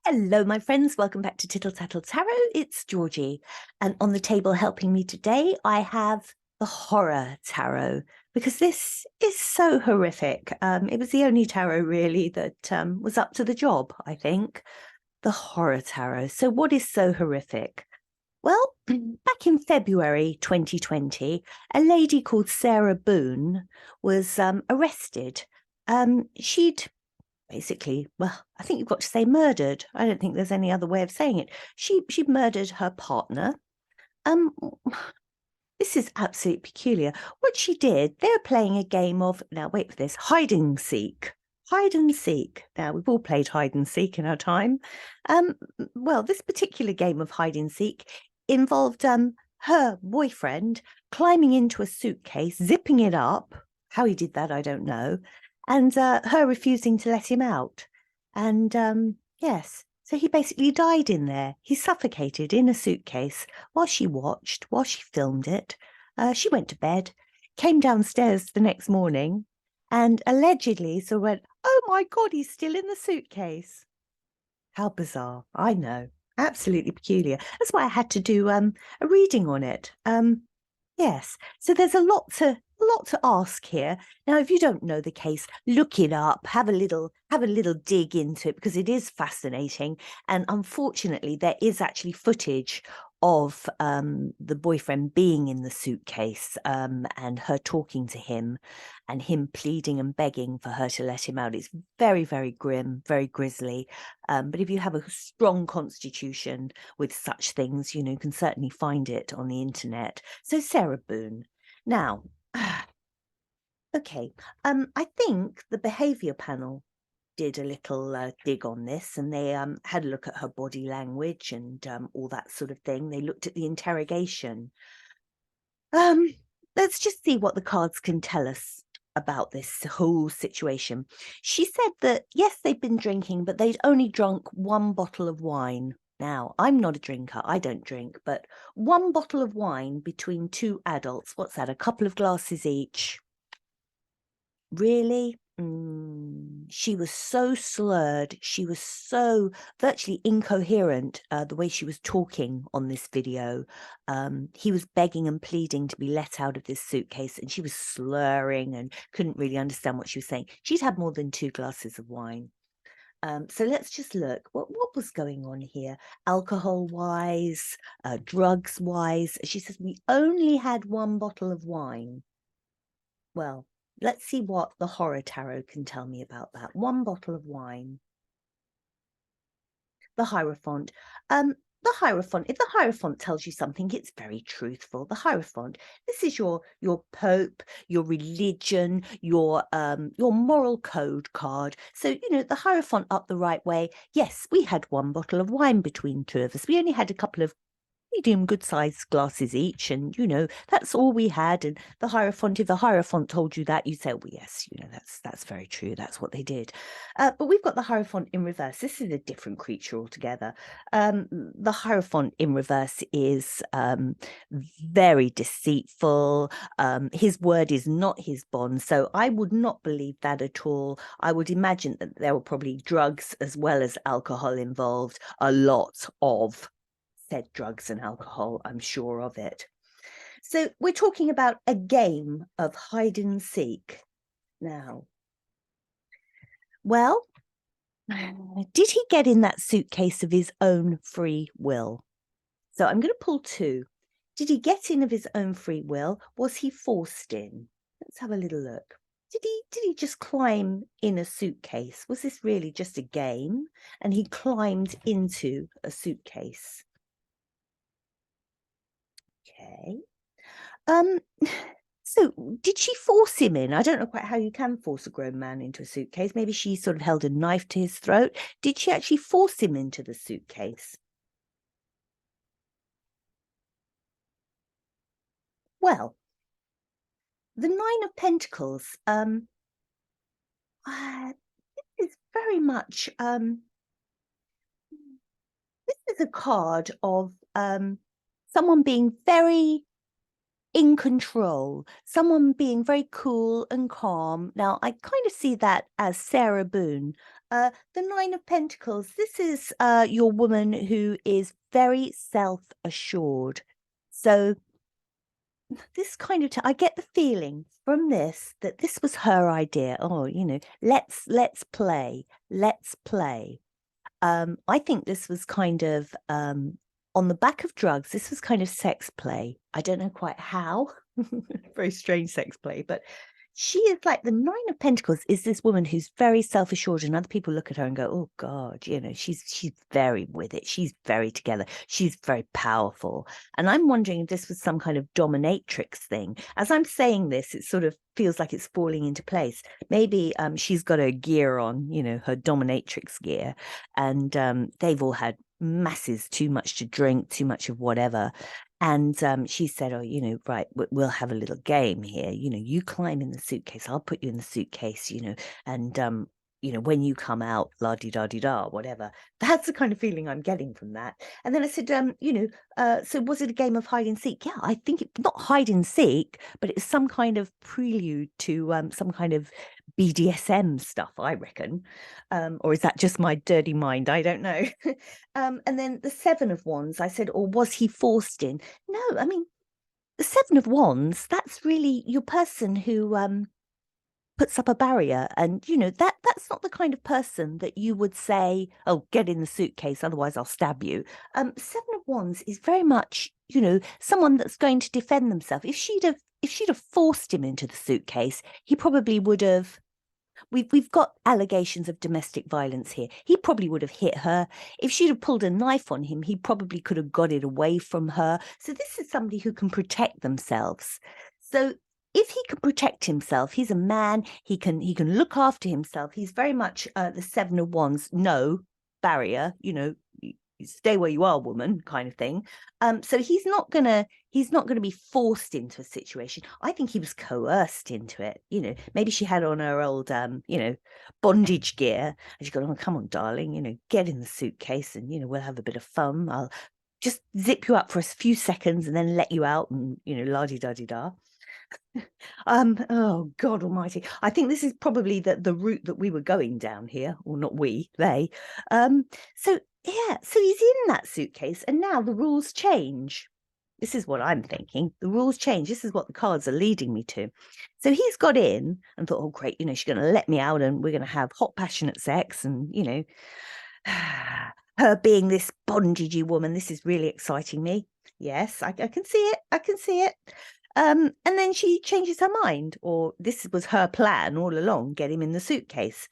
Hello, my friends. Welcome back to Tittle Tattle Tarot. It's Georgie. And on the table helping me today, I have the Horror Tarot, because this is so horrific. It was the only tarot really that was up to the job, I think. The Horror Tarot. So what is so horrific? Well, back in February 2020, a lady called Sarah Boone was arrested. She'd basically, well, I think you've got to say murdered. I don't think there's any other way of saying it. She murdered her partner. Um, this is absolutely peculiar. What she did, they were playing a game of, now wait for this, hide and seek. Hide and seek. Now, we've all played hide and seek in our time. Well, this particular game of hide and seek involved her boyfriend climbing into a suitcase, zipping it up. How he did that, I don't know. And her refusing to let him out. And yes, so he basically died in there. He suffocated in a suitcase while she watched, while she filmed it. She went to bed, came downstairs the next morning, and allegedly sort of went, "Oh my God, he's still in the suitcase." How bizarre. I know. Absolutely peculiar. That's why I had to do a reading on it. Yes. So there's a lot to ask here. Now, if you don't know the case, look it up, have a little dig into it, because it is fascinating. And unfortunately, there is actually footage of the boyfriend being in the suitcase and her talking to him and him pleading and begging for her to let him out. It's very, very grim, very grisly. But if you have a strong constitution with such things, you can certainly find it on the internet. So Sarah Boone. Now, okay, I think the behaviour panel did a little dig on this, and they had a look at her body language and all that sort of thing. They looked at the interrogation. Let's just see what the cards can tell us about this whole situation. She said that, yes, they'd been drinking, but they'd only drunk one bottle of wine. Now, I'm not a drinker, I don't drink, but one bottle of wine between two adults, what's that, a couple of glasses each? Really? She was so slurred. She was so virtually incoherent, the way she was talking on this video. He was begging and pleading to be let out of this suitcase, and she was slurring and couldn't really understand what she was saying. She'd had more than 2 glasses of wine. So let's just look. What was going on here? Alcohol-wise, drugs-wise. She says, we only had one bottle of wine. Well, let's see what the Horror Tarot can tell me about that. One bottle of wine. The Hierophant. The Hierophant, if the Hierophant tells you something, it's very truthful. The Hierophant, this is your Pope, your religion, your moral code card. So, the Hierophant up the right way. Yes, we had one bottle of wine between 2 of us. We only had a couple of medium good-sized glasses each, and that's all we had. And the Hierophant, if the Hierophant told you that, you'd say, well, yes, that's very true, that's what they did. But we've got the Hierophant in reverse. This is a different creature altogether. The Hierophant in reverse is very deceitful. His word is not his bond, so I would not believe that at all. I would imagine that there were probably drugs as well as alcohol involved, a lot of said drugs and alcohol, I'm sure of it. So we're talking about a game of hide and seek. Now, well, did he get in that suitcase of his own free will? So I'm going to pull 2. Did he get in of his own free will? Was he forced in? Let's have a little look. Did he just climb in a suitcase? Was this really just a game and he climbed into a suitcase? Okay. So did she force him in? I don't know quite how you can force a grown man into a suitcase. Maybe she sort of held a knife to his throat. Did she actually force him into the suitcase? Well, the 9 of Pentacles, this is very much, this is a card of someone being very in control, someone being very cool and calm. Now, I kind of see that as Sarah Boone. The Nine of Pentacles, this is your woman who is very self-assured. So this kind of, I get the feeling from this that this was her idea. Oh, let's play, let's play. I think this was kind of on the back of drugs. This was kind of sex play. I don't know quite how. Very strange sex play, but she is like the Nine of Pentacles is this woman who's very self-assured, and other people look at her and go, oh God, she's very with it. She's very together. She's very powerful. And I'm wondering if this was some kind of dominatrix thing. As I'm saying this, it sort of feels like it's falling into place. Maybe she's got her gear on, her dominatrix gear, and they've all had masses, too much to drink, too much of whatever. And she said, oh, right, we'll have a little game here. You climb in the suitcase. I'll put you in the suitcase, and, when you come out, la-di-da-di-da, whatever. That's the kind of feeling I'm getting from that. And then I said, so was it a game of hide and seek? Yeah, I think it's not hide and seek, but it's some kind of prelude to some kind of BDSM stuff, I reckon. Or is that just my dirty mind? I don't know. And then the Seven of Wands, I said, or was he forced in? No, I mean, the Seven of Wands, that's really your person who puts up a barrier. And, that's not the kind of person that you would say, oh, get in the suitcase, otherwise I'll stab you. Seven of Wands is very much, someone that's going to defend themselves. If she'd have forced him into the suitcase, he probably would have. We've got allegations of domestic violence here. He probably would have hit her. If she'd have pulled a knife on him, he probably could have got it away from her. So this is somebody who can protect themselves. So if he can protect himself, he's a man, he can look after himself. He's very much the Seven of Wands, no barrier, you stay where you are, woman, kind of thing. So he's not gonna be forced into a situation. I think he was coerced into it. Maybe she had on her old bondage gear, and she go, oh, come on, darling, get in the suitcase, and we'll have a bit of fun. I'll just zip you up for a few seconds and then let you out, and la-di-da-di-da. Oh God Almighty! I think this is probably the route that we were going down here, or not we, they. So yeah, so he's in that suitcase, and now the rules change. This is what I'm thinking. The rules change. This is what the cards are leading me to. So he's got in and thought, oh great, she's going to let me out, and we're going to have hot, passionate sex, and her being this bondagey woman. This is really exciting me. Yes, I can see it. I can see it. And then she changes her mind, or this was her plan all along, get him in the suitcase.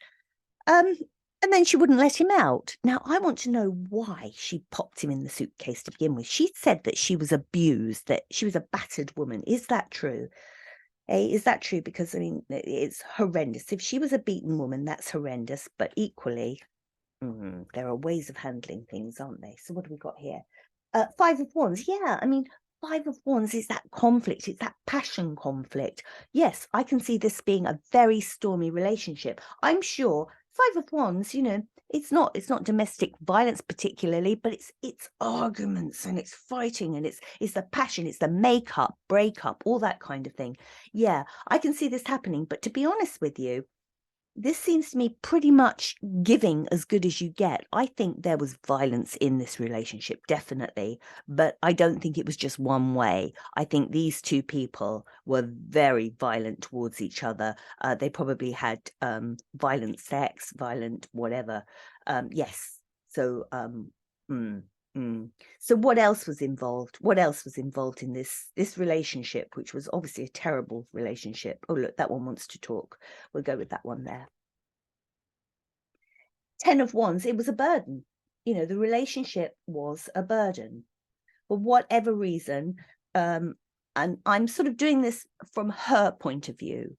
And then she wouldn't let him out. Now, I want to know why she popped him in the suitcase to begin with. She said that she was abused, that she was a battered woman. Is that true? Is that true? Because, it's horrendous. If she was a beaten woman, that's horrendous. But equally, there are ways of handling things, aren't they? So what have we got here? Five of Wands. Yeah, Five of Wands is that conflict. It's that passion conflict. Yes, I can see this being a very stormy relationship. I'm sure Five of Wands, it's not domestic violence particularly, but it's arguments, and it's fighting, and it's the passion, it's the makeup, breakup, all that kind of thing. Yeah, I can see this happening. But to be honest with you, this seems to me pretty much giving as good as you get. I think there was violence in this relationship, definitely, but I don't think it was just one way. I think these two people were very violent towards each other. They probably had violent sex, violent whatever. Yes. So, So what else was involved? What else was involved in this relationship, which was obviously a terrible relationship? Oh, look, that one wants to talk. We'll go with that one there. Ten of Wands, it was a burden. The relationship was a burden. For whatever reason, and I'm sort of doing this from her point of view.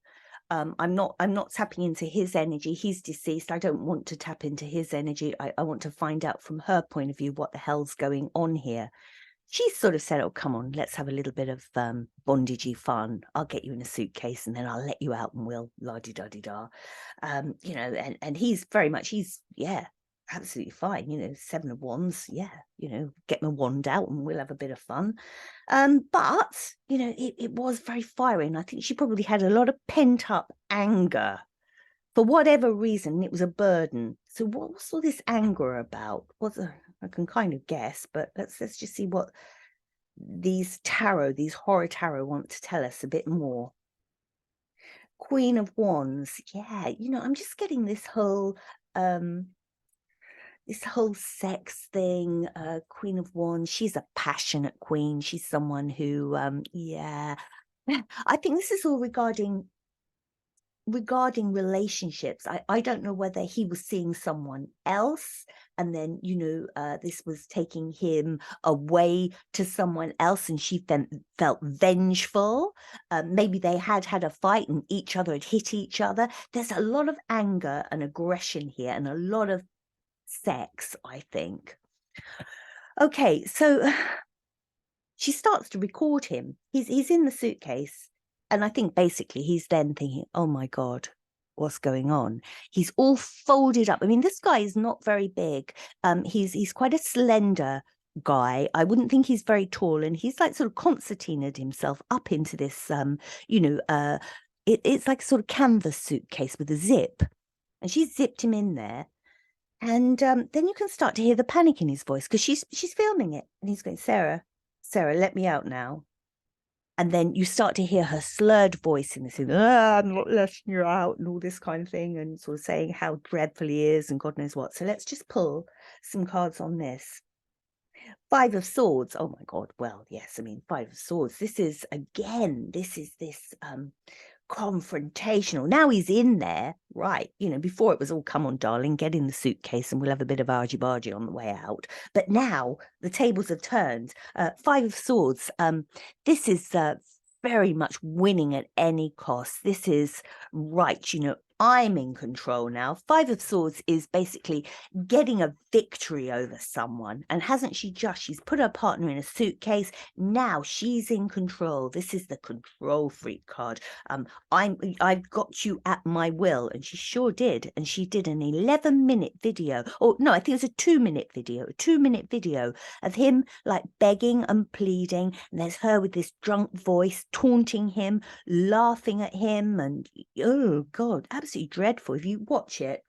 I'm not tapping into his energy. He's deceased. I don't want to tap into his energy. I want to find out from her point of view what the hell's going on here. She sort of said, oh, come on, let's have a little bit of bondagey fun. I'll get you in a suitcase, and then I'll let you out, and we'll la-di-da-di-da. And he's very much, yeah, absolutely fine. 7 of wands. Yeah, get my wand out and we'll have a bit of fun. But, it was very fiery. And I think she probably had a lot of pent up anger for whatever reason. It was a burden. So what was all this anger about? I can kind of guess, but let's just see what these horror tarot want to tell us a bit more. Queen of Wands. Yeah, I'm just getting this whole sex thing. Queen of Wands, she's a passionate queen. She's someone who yeah. I think this is all regarding relationships. I don't know whether he was seeing someone else, and then this was taking him away to someone else, and she felt vengeful. Maybe they had a fight and each other had hit each other. There's a lot of anger and aggression here, and a lot of sex, I think. Okay, so she starts to record him. He's in the suitcase. And I think basically he's then thinking, oh my God, what's going on? He's all folded up. I mean, this guy is not very big. He's quite a slender guy. I wouldn't think he's very tall. And he's like sort of concertinaed himself up into this, it's like a sort of canvas suitcase with a zip. And she's zipped him in there. And then you can start to hear the panic in his voice because she's filming it. And he's going, Sarah, let me out now. And then you start to hear her slurred voice in this, I'm not letting you out, and all this kind of thing, and sort of saying how dreadful he is and God knows what. So let's just pull some cards on this. 5 of Swords. Oh my God. Well, yes, I mean, 5 of Swords. This is this confrontational. Now he's in there, right? Before it was all, come on, darling, get in the suitcase and we'll have a bit of argy-bargy on the way out. But now the tables have turned. 5 of Swords. This is very much winning at any cost. This is right, I'm in control now. 5 of Swords is basically getting a victory over someone. And hasn't she just? She's put her partner in a suitcase. Now she's in control. This is the control freak card. I've got you at my will. And she sure did. And she did an 11-minute video. Or no, I think it was a 2-minute video. A 2-minute video of him like begging and pleading. And there's her with this drunk voice taunting him, laughing at him. And oh God, absolutely dreadful. If you watch it,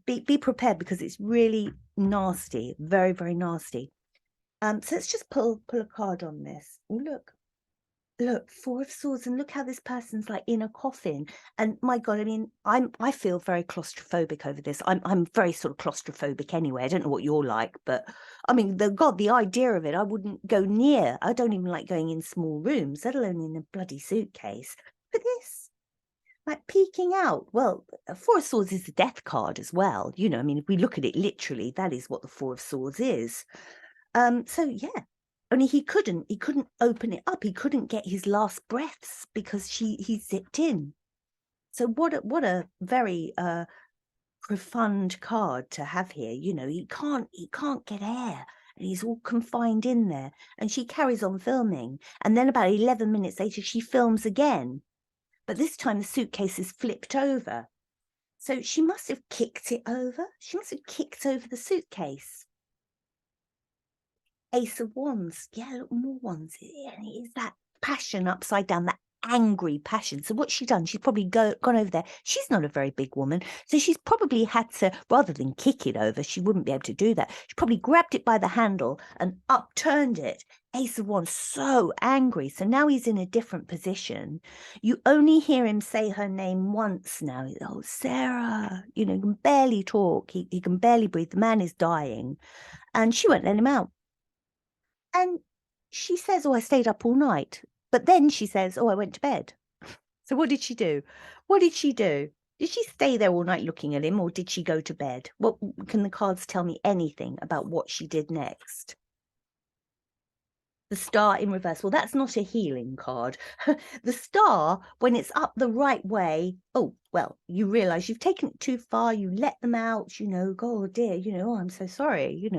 be prepared because it's really nasty, very, very nasty. So let's just pull a card on this. Oh, look, 4 of Swords, and look how this person's like in a coffin. And my God, I mean, I feel very claustrophobic over this. I'm very sort of claustrophobic anyway. I don't know what you're like, but I mean, the idea of it, I wouldn't go near. I don't even like going in small rooms, let alone in a bloody suitcase. But this, like peeking out. Well, 4 of Swords is the death card as well. I mean, if we look at it literally, that is what the 4 of Swords is. So yeah, only he couldn't open it up. He couldn't get his last breaths because he zipped in. So what a very profound card to have here. He can't get air. And he's all confined in there. And she carries on filming. And then about 11 minutes later, she films again. But this time the suitcase is flipped over. So she must have kicked it over. She must have kicked over the suitcase. Ace of Wands. Yeah, look, more wands. And it is that passion upside down, that angry passion. So what's she done? She's probably gone over there. She's not a very big woman. So she's probably had to, rather than kick it over, she wouldn't be able to do that. She probably grabbed it by the handle and upturned it. Ace of Wands, so angry. So now he's in a different position. You only hear him say her name once now. Oh, Sarah. He can barely talk. He can barely breathe. The man is dying. And she won't let him out. And she says, oh, I stayed up all night. But then she says, oh, I went to bed. So what did she do? What did she do? Did she stay there all night looking at him, or did she go to bed? What can the cards tell me anything about what she did next? The Star in reverse. Well, that's not a healing card. The Star, when it's up the right way, oh, well, you realize you've taken it too far. You let them out, oh dear, oh, I'm so sorry,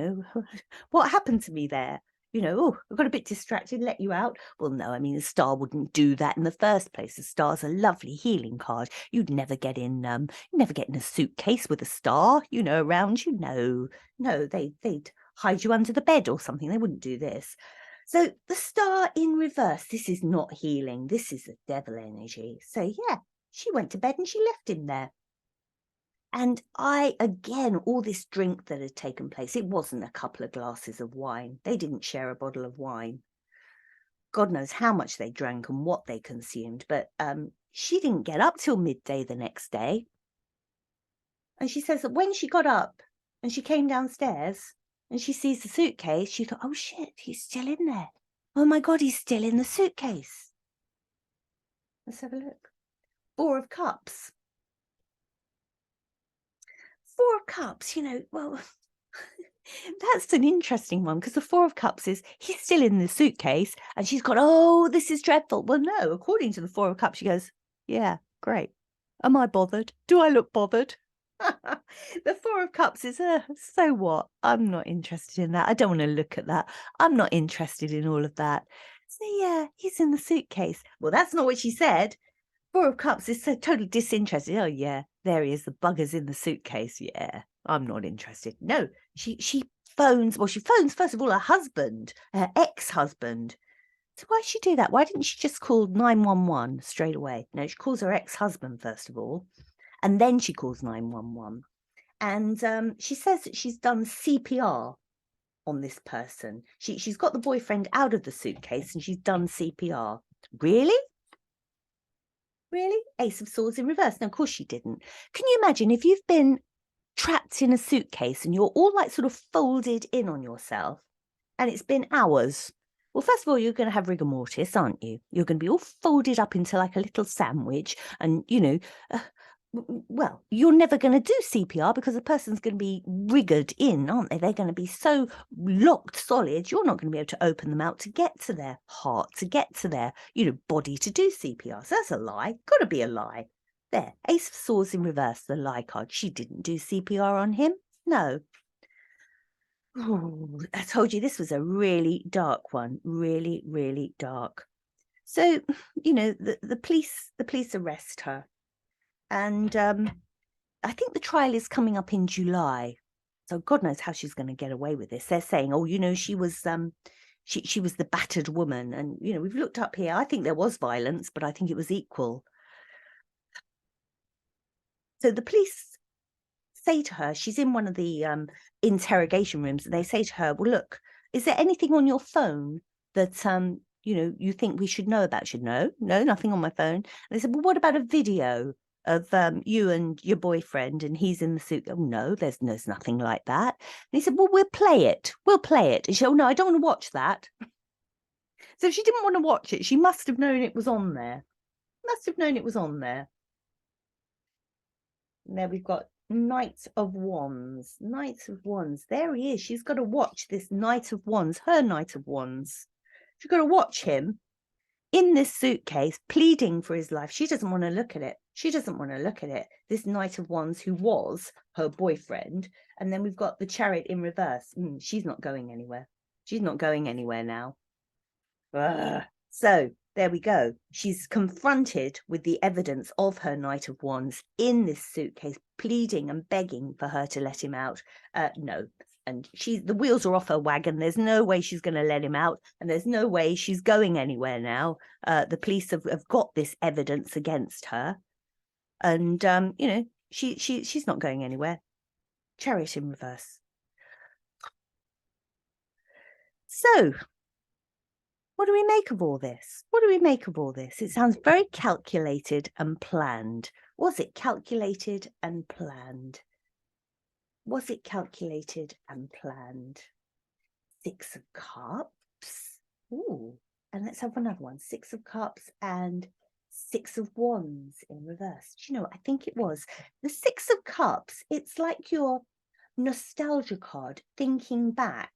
what happened to me there? You know, oh, I got a bit distracted, let you out. Well, no, I mean, the star wouldn't do that in the first place. The star's a lovely healing card. You'd never get in, a suitcase with a star, around you. No, they'd hide you under the bed or something. They wouldn't do this. So the star in reverse, this is not healing. This is the devil energy. So yeah, she went to bed and she left him there. And again, all this drink that had taken place, it wasn't a couple of glasses of wine. They didn't share a bottle of wine. God knows how much they drank and what they consumed, but she didn't get up till midday the next day. And she says that when she got up and she came downstairs and she sees the suitcase, she thought, oh shit, he's still in there. Oh my God, he's still in the suitcase. Let's have a look. 4 of Cups. 4 of Cups, well, that's an interesting one because the 4 of Cups is he's still in the suitcase and she's got, oh, this is dreadful. Well, no, according to the 4 of Cups, she goes, yeah, great. Am I bothered? Do I look bothered? The 4 of Cups is, so what? I'm not interested in that. I don't want to look at that. I'm not interested in all of that. So yeah, he's in the suitcase. Well, that's not what she said. 4 of Cups is so totally disinterested. Oh yeah, there he is. The bugger's in the suitcase. Yeah, I'm not interested. No, she phones. Well, she phones first of all her husband, her ex-husband. So why did she do that? Why didn't she just call 911 straight away? No, she calls her ex-husband first of all, and then she calls 911. And she says that she's done CPR on this person. She's got the boyfriend out of the suitcase and she's done CPR. Really? Really? Ace of Swords in reverse. No, of course she didn't. Can you imagine if you've been trapped in a suitcase and you're all like sort of folded in on yourself and it's been hours? Well, first of all, you're going to have rigor mortis, aren't you? You're going to be all folded up into like a little sandwich and, well, you're never going to do CPR because the person's going to be rigged in, aren't they? They're going to be so locked solid, you're not going to be able to open them out to get to their heart, to get to their, body to do CPR. So that's a lie. Got to be a lie. There, Ace of Swords in reverse, the lie card. She didn't do CPR on him. No. Ooh, I told you this was a really dark one. Really, really dark. So, the police arrest her. And I think the trial is coming up in July. So God knows how she's going to get away with this. They're saying, oh, she was she was the battered woman. And, we've looked up here. I think there was violence, but I think it was equal. So the police say to her, she's in one of the interrogation rooms. And they say to her, well, look, is there anything on your phone that, you think we should know about? She said, no, nothing on my phone. And they said, well, what about a video of you and your boyfriend and he's in the suit? Oh no, there's nothing like that. And he said, well, we'll play it. And she said, oh no, I don't want to watch that. So if she didn't want to watch it, she must have known it was on there. And there we've got Knight of Wands. There he is. She's got to watch this Knight of Wands, her Knight of Wands. She's got to watch him in this suitcase pleading for his life. She doesn't want to look at it. This Knight of Wands who was her boyfriend. And then we've got the Chariot in reverse. She's not going anywhere. She's not going anywhere now. So there we go. She's confronted with the evidence of her Knight of Wands in this suitcase, pleading and begging for her to let him out. No. And the wheels are off her wagon. There's no way she's going to let him out. And there's no way she's going anywhere now. The police have got this evidence against her. And, she's not going anywhere. Chariot in reverse. So, what do we make of all this? It sounds very calculated and planned. Was it calculated and planned? 6 of Cups. Ooh, and let's have another one. 6 of Cups and 6 of Wands in reverse. Do you know what? I think it was the 6 of Cups. It's like your nostalgia card, thinking back.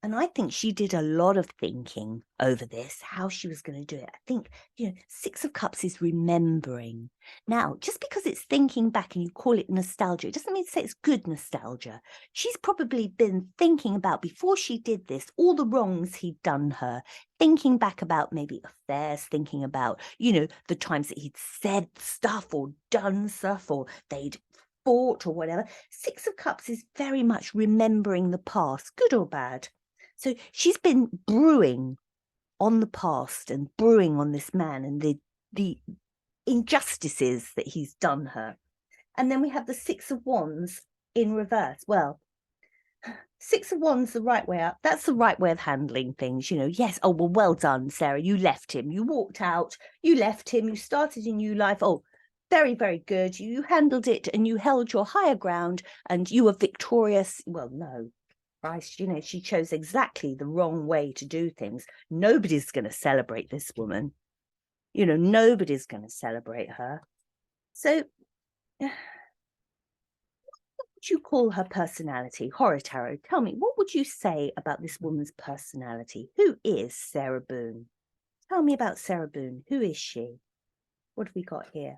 And I think she did a lot of thinking over this, how she was going to do it. I think, Six of Cups is remembering. Now, just because it's thinking back and you call it nostalgia, it doesn't mean to say it's good nostalgia. She's probably been thinking about, before she did this, all the wrongs he'd done her, thinking back about maybe affairs, thinking about, the times that he'd said stuff or done stuff or they'd fought or whatever. Six of Cups is very much remembering the past, good or bad. So she's been brewing on the past and brewing on this man and the injustices that he's done her. And then we have the Six of Wands in reverse. Well, Six of Wands the right way up. That's the right way of handling things, Yes. Oh, well done, Sarah. You left him. You walked out. You left him. You started a new life. Oh, very, very good. You handled it and you held your higher ground and you were victorious. Well, no. Christ, she chose exactly the wrong way to do things. Nobody's going to celebrate this woman. Nobody's going to celebrate her. So, what would you call her personality? Horror Tarot, tell me, what would you say about this woman's personality? Who is Sarah Boone? Tell me about Sarah Boone. Who is she? What have we got here?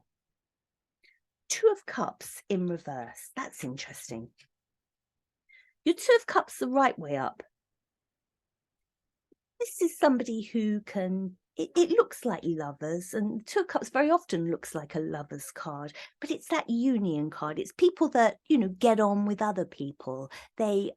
Two of Cups in reverse. That's interesting. Your Two of Cups the right way up. This is somebody who can, it looks like lovers, and Two of Cups very often looks like a lover's card, but it's that union card. It's people that, get on with other people. They,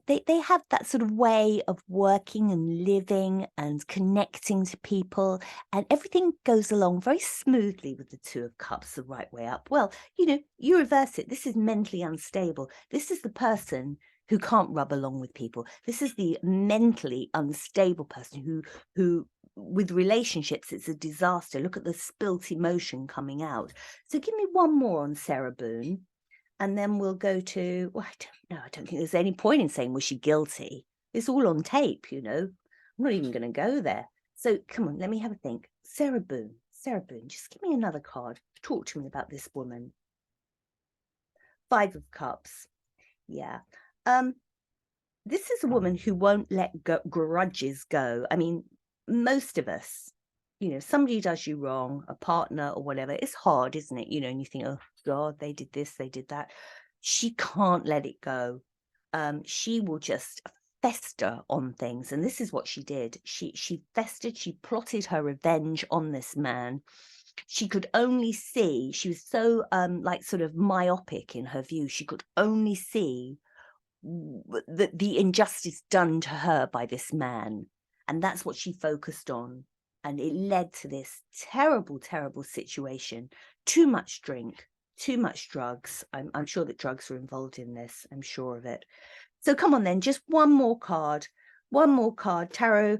they have that sort of way of working and living and connecting to people, and everything goes along very smoothly with the Two of Cups the right way up. Well, you reverse it. This is mentally unstable. This is the person who can't rub along with people. This is the mentally unstable person who with relationships, it's a disaster. Look at the spilt emotion coming out. So give me one more on Sarah Boone. And then we'll go to, well, I don't know. I don't think there's any point in saying, was she guilty? It's all on tape, I'm not even going to go there. So come on, let me have a think. Sarah Boone, just give me another card. Talk to me about this woman. Five of Cups. Yeah. This is a woman who won't let grudges go. I mean, most of us, somebody does you wrong, a partner or whatever, it's hard, isn't it? And you think, oh God, they did this, they did that. She can't let it go. She will just fester on things. And this is what she did. She festered, she plotted her revenge on this man. She could only see, she was so like sort of myopic in her view. She could only see the injustice done to her by this man. And that's what she focused on. And it led to this terrible, terrible situation. Too much drink, too much drugs. I'm sure that drugs are involved in this. I'm sure of it. So come on then, just one more card. One more card. Tarot,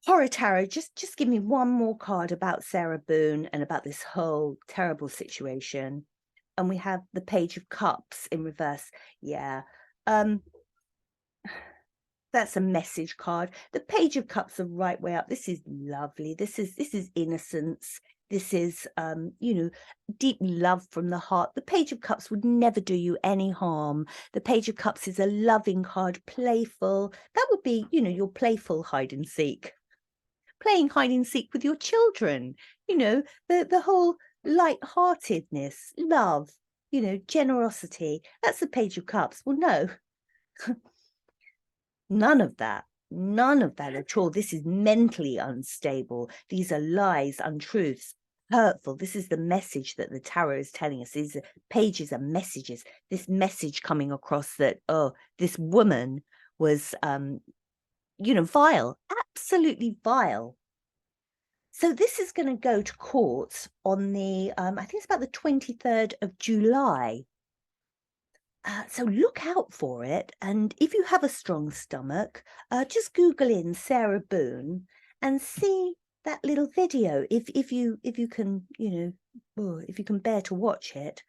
Horror Tarot, just give me one more card about Sarah Boone and about this whole terrible situation. And we have the Page of Cups in reverse. Yeah. That's a message card. The Page of Cups the right way up. This is lovely. This is innocence. This is deep love from the heart. The Page of Cups would never do you any harm. The Page of Cups is a loving card, playful. That would be, your playful hide and seek. Playing hide and seek with your children. The whole light-heartedness, love, generosity. That's the Page of Cups. Well, no. None of that at all. This is mentally unstable. These are lies, untruths, hurtful. This is the message that the tarot is telling us. These pages are messages. This message coming across that, oh, this woman was, vile, absolutely vile. So this is going to go to court on the, I think it's about the 23rd of July. So look out for it. And if you have a strong stomach, just Google in Sarah Boone and see that little video. If you can, if you can bear to watch it.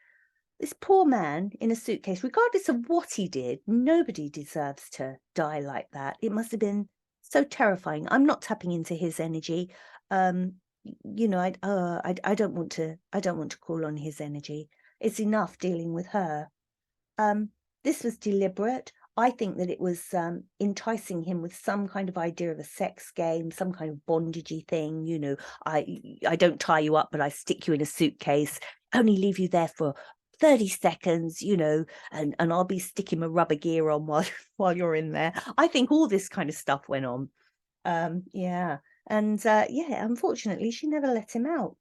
This poor man in a suitcase, regardless of what he did, nobody deserves to die like that. It must have been so terrifying. I'm not tapping into his energy. I don't want to call on his energy. It's enough dealing with her. This was deliberate. I think that it was enticing him with some kind of idea of a sex game, some kind of bondagey thing. I don't tie you up, but I stick you in a suitcase, only leave you there for 30 seconds, and I'll be sticking my rubber gear on while while you're in there. I think all this kind of stuff went on. Yeah. And yeah, unfortunately, she never let him out.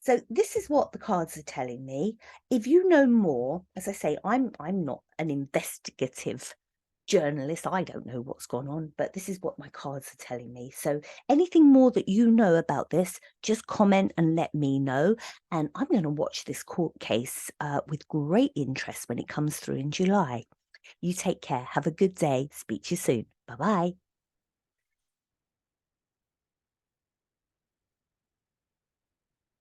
So this is what the cards are telling me. If you know more, as I say, I'm not an investigative journalist. I don't know what's gone on, but this is what my cards are telling me. So anything more that you know about this, just comment and let me know. And I'm going to watch this court case with great interest when it comes through in July. You take care. Have a good day. Speak to you soon. Bye-bye.